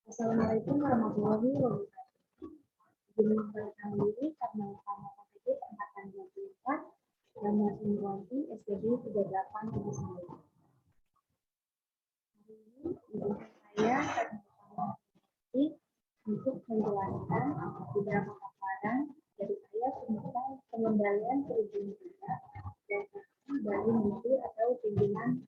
Assalamualaikum warahmatullahi wabarakatuh. Izin memperkenalkan diri karena nama KTP 424 dan Martin Wanti SPB 3879. Hari ini izin saya untuk menjelaskan beberapa paparan dari saya tentang pengendalian kerugian negara dan aksi dari menteri atau pimpinan.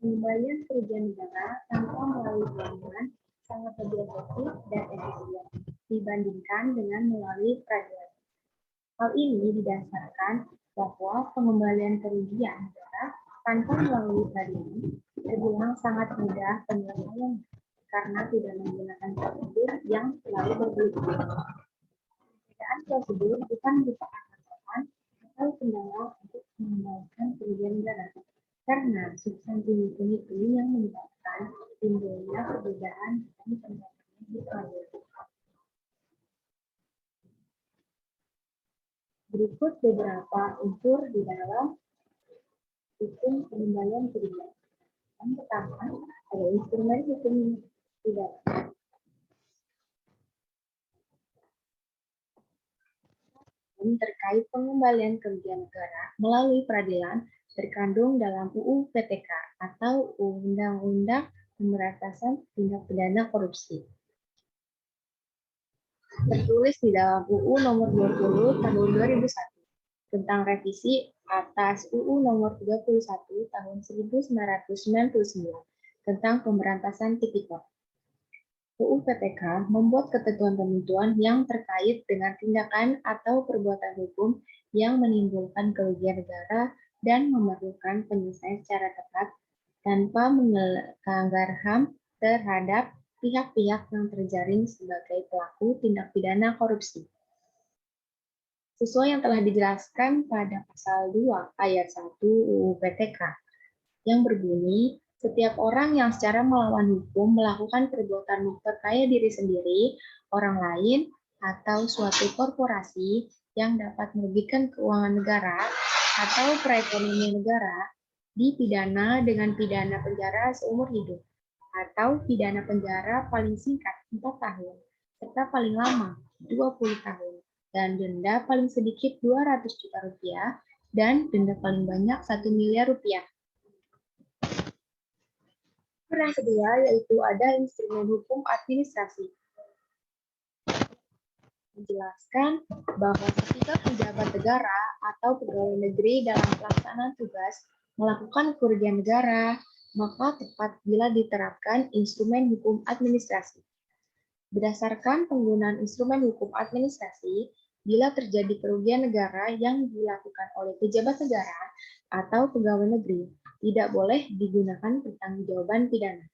Pengembalian kerugian negara tanpa melalui pelayanan sangat lebih efektif dan efisien dibandingkan dengan melalui peradilan. Hal ini didasarkan bahwa pengembalian kerugian negara tanpa melalui peradilan terbilang sangat mudah penyelesaian karena tidak menggunakan prosedur yang selalu berbelit-belit. Perbedaan prosedur bukan merupakan hambatan atau kendala untuk mengembalikan kerugian negara, karena substansi hukum itu yang menyebabkan timbulnya perbedaan dan pendapatan di pengadilan. Berikut beberapa unsur di dalam hukum pengembalian kerugian. Yang pertama ada instrumen hukum pidana. Terkait pengembalian kerugian negara melalui peradilan terkandung dalam UU PTK atau Undang-Undang Pemberantasan Tindak Pidana Korupsi. Tertulis di dalam UU Nomor 20 Tahun 2001 tentang revisi atas UU Nomor 31 Tahun 1999 tentang pemberantasan tipikor. UU PTK membuat ketentuan-ketentuan yang terkait dengan tindakan atau perbuatan hukum yang menimbulkan kerugian negara dan memerlukan penyelesaian secara tepat tanpa melanggar HAM terhadap pihak-pihak yang terjaring sebagai pelaku tindak pidana korupsi. Sesuai yang telah dijelaskan pada pasal 2 ayat 1 UU PTK yang berbunyi, setiap orang yang secara melawan hukum melakukan perbuatan memperkaya diri sendiri, orang lain, atau suatu korporasi yang dapat merugikan keuangan negara atau perekonomian negara, dipidana dengan pidana penjara seumur hidup atau pidana penjara paling singkat 4 tahun, serta paling lama 20 tahun, dan denda paling sedikit 200 juta rupiah, dan denda paling banyak 1 miliar rupiah. Yang kedua yaitu ada instrumen hukum administrasi. Menjelaskan bahwa ketika pejabat negara atau pegawai negeri dalam pelaksanaan tugas melakukan kerugian negara, maka tepat bila diterapkan instrumen hukum administrasi. Berdasarkan penggunaan instrumen hukum administrasi, bila terjadi kerugian negara yang dilakukan oleh pejabat negara atau pegawai negeri, tidak boleh digunakan pertanggungjawaban pidana,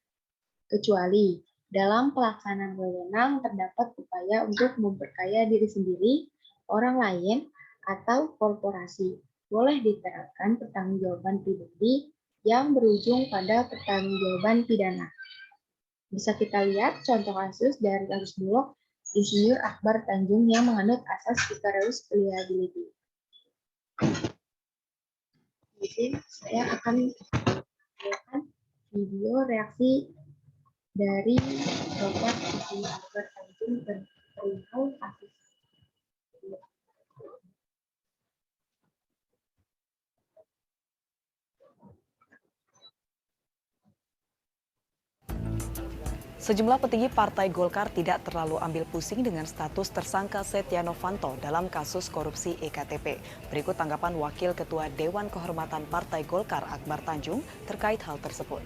kecuali dalam pelaksanaan wewenang terdapat upaya untuk memperkaya diri sendiri, orang lain, atau korporasi. Boleh diterapkan pertanggungjawaban pribadi yang berujung pada pertanggungjawaban pidana. Bisa kita lihat contoh kasus dari kasus Bulog Insinyur Akbar Tanjung yang menganut asas vicarious liability. Di sini saya akan memperlihatkan video reaksi dari Bapak Insinyur Akbar Tanjung perihal kasus. Sejumlah petinggi Partai Golkar tidak terlalu ambil pusing dengan status tersangka Setia Novanto dalam kasus korupsi EKTP. Berikut tanggapan Wakil Ketua Dewan Kehormatan Partai Golkar Akbar Tanjung terkait hal tersebut.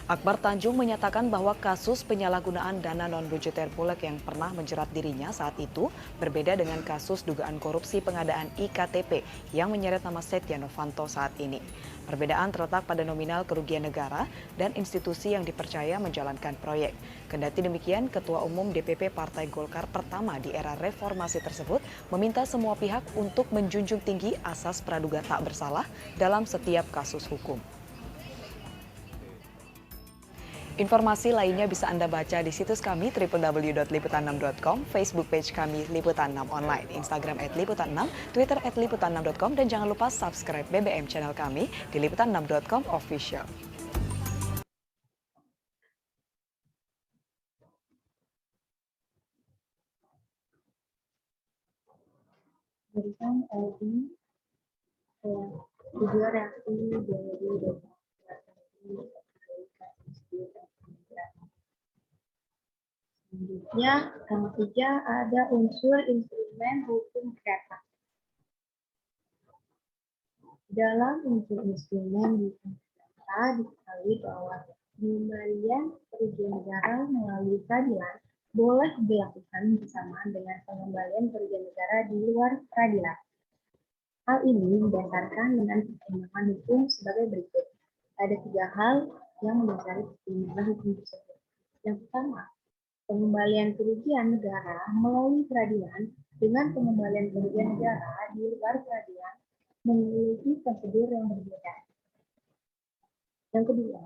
Akbar Tanjung menyatakan bahwa kasus penyalahgunaan dana non-budgeter Bulog yang pernah menjerat dirinya saat itu berbeda dengan kasus dugaan korupsi pengadaan IKTP yang menyeret nama Setia Novanto saat ini. Perbedaan terletak pada nominal kerugian negara dan institusi yang dipercaya menjalankan proyek. Kendati demikian, Ketua Umum DPP Partai Golkar pertama di era reformasi tersebut meminta semua pihak untuk menjunjung tinggi asas praduga tak bersalah dalam setiap kasus hukum. Informasi lainnya bisa Anda baca di situs kami www.liputan6.com, Facebook page kami Liputan 6 Online, Instagram @liputan6, Twitter @liputan6.com, dan jangan lupa subscribe BBM channel kami di liputan6.com official. Berikan ini video reaksi dari selanjutnya, yang ketiga ada unsur instrumen hukum pidana. Dalam unsur instrumen hukum pidana diketahui bahwa pengembalian kerugian negara melalui peradilan boleh dilakukan bersamaan dengan pengembalian kerugian negara di luar peradilan. Hal ini didasarkan dengan pertimbangan hukum sebagai berikut. Ada 3 hal yang mendasari pertimbangan hukum tersebut. Yang pertama, pengembalian kerugian negara melalui peradilan dengan pengembalian kerugian negara di luar peradilan memiliki prosedur yang berbeda. Yang kedua,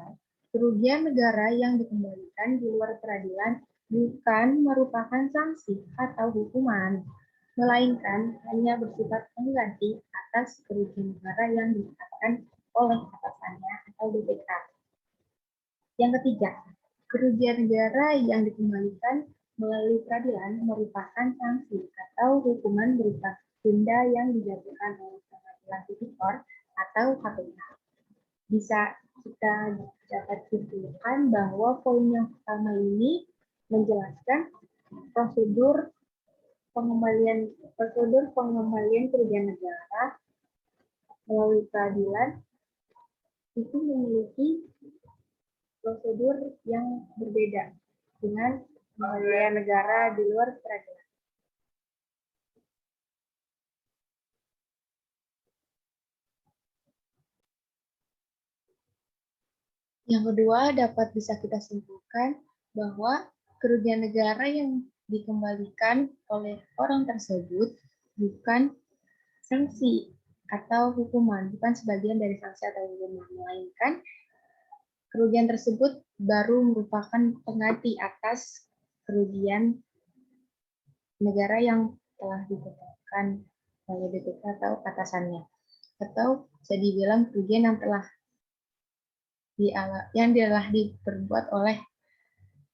kerugian negara yang dikembalikan di luar peradilan bukan merupakan sanksi atau hukuman, melainkan hanya bersifat pengganti atas kerugian negara yang ditetapkan oleh atasannya atau BPK. Yang ketiga, kerugian negara yang dikembalikan melalui peradilan merupakan sanksi atau hukuman berupa denda yang dijatuhkan oleh pengadilan tipikor atau KPK. Bisa kita dapat simpulkan bahwa poin yang pertama ini menjelaskan prosedur pengembalian kerugian negara melalui peradilan itu memiliki prosedur yang berbeda dengan pengembalian negara di luar peradilan. Yang kedua, dapat bisa kita simpulkan bahwa kerugian negara yang dikembalikan oleh orang tersebut bukan sanksi atau hukuman, bukan sebagian dari sanksi atau hukuman, melainkan kerugian tersebut baru merupakan pengganti atas kerugian negara yang telah ditetapkan oleh BPK atau atasannya, atau bisa dibilang kerugian yang telah diperbuat oleh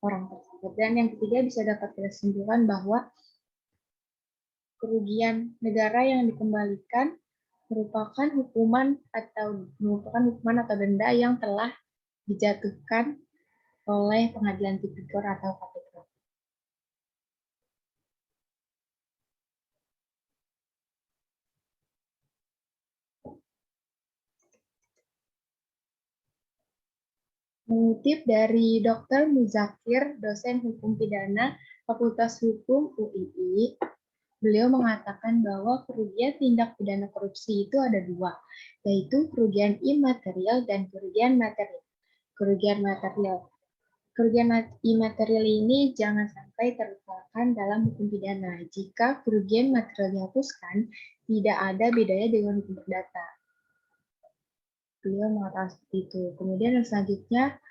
orang tersebut. Dan yang ketiga bisa dapat kita simpulkan bahwa kerugian negara yang dikembalikan merupakan hukuman atau denda yang telah dijatuhkan oleh pengadilan tipikor atau KPK. Mengutip dari Dr. Muzakir, dosen hukum pidana Fakultas Hukum UII, beliau mengatakan bahwa kerugian tindak pidana korupsi itu ada 2, yaitu kerugian imaterial dan kerugian material. Kerugian imaterial ini jangan sampai terlupakan dalam hukum pidana. Jika kerugian material dihapuskan, tidak ada bedanya dengan hukum perdata. Beliau mengatakan seperti itu. Kemudian yang selanjutnya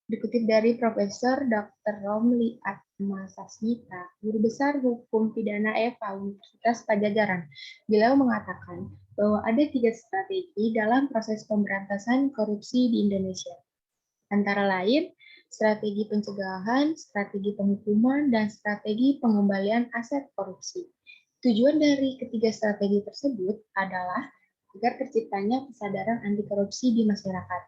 dikutip dari Profesor Dr. Romli Atmasasmita, Guru Besar Hukum Pidana EVA Universitas Padjadjaran. Beliau mengatakan bahwa ada 3 strategi dalam proses pemberantasan korupsi di Indonesia. Antara lain, strategi pencegahan, strategi penghukuman, dan strategi pengembalian aset korupsi. Tujuan dari ketiga strategi tersebut adalah agar terciptanya kesadaran anti korupsi di masyarakat.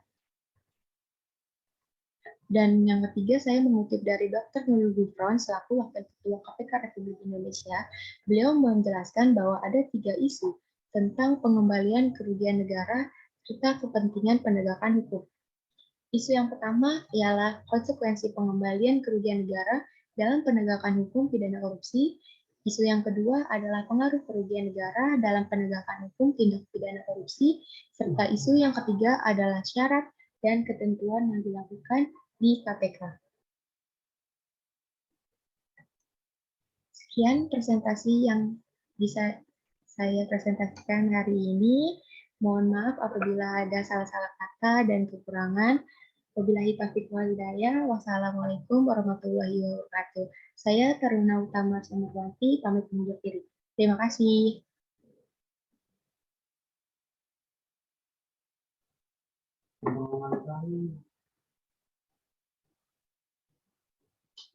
Dan yang ketiga, saya mengutip dari Dr. Nurul Gufron selaku Wakil Ketua KPK Republik Indonesia. Beliau menjelaskan bahwa ada 3 isu tentang pengembalian kerugian negara serta kepentingan penegakan hukum. Isu yang pertama ialah konsekuensi pengembalian kerugian negara dalam penegakan hukum pidana korupsi. Isu yang kedua adalah pengaruh kerugian negara dalam penegakan hukum tindak pidana korupsi, serta isu yang ketiga adalah syarat dan ketentuan yang dilakukan di KPK. Sekian presentasi yang bisa saya presentasikan hari ini. Mohon maaf apabila ada salah-salah kata dan kekurangan. Wabillahi taufiq wal hidayah. Wassalamualaikum warahmatullahi wabarakatuh. Saya Taruna Utama Sumarwanti, pamit undur diri. Terima kasih.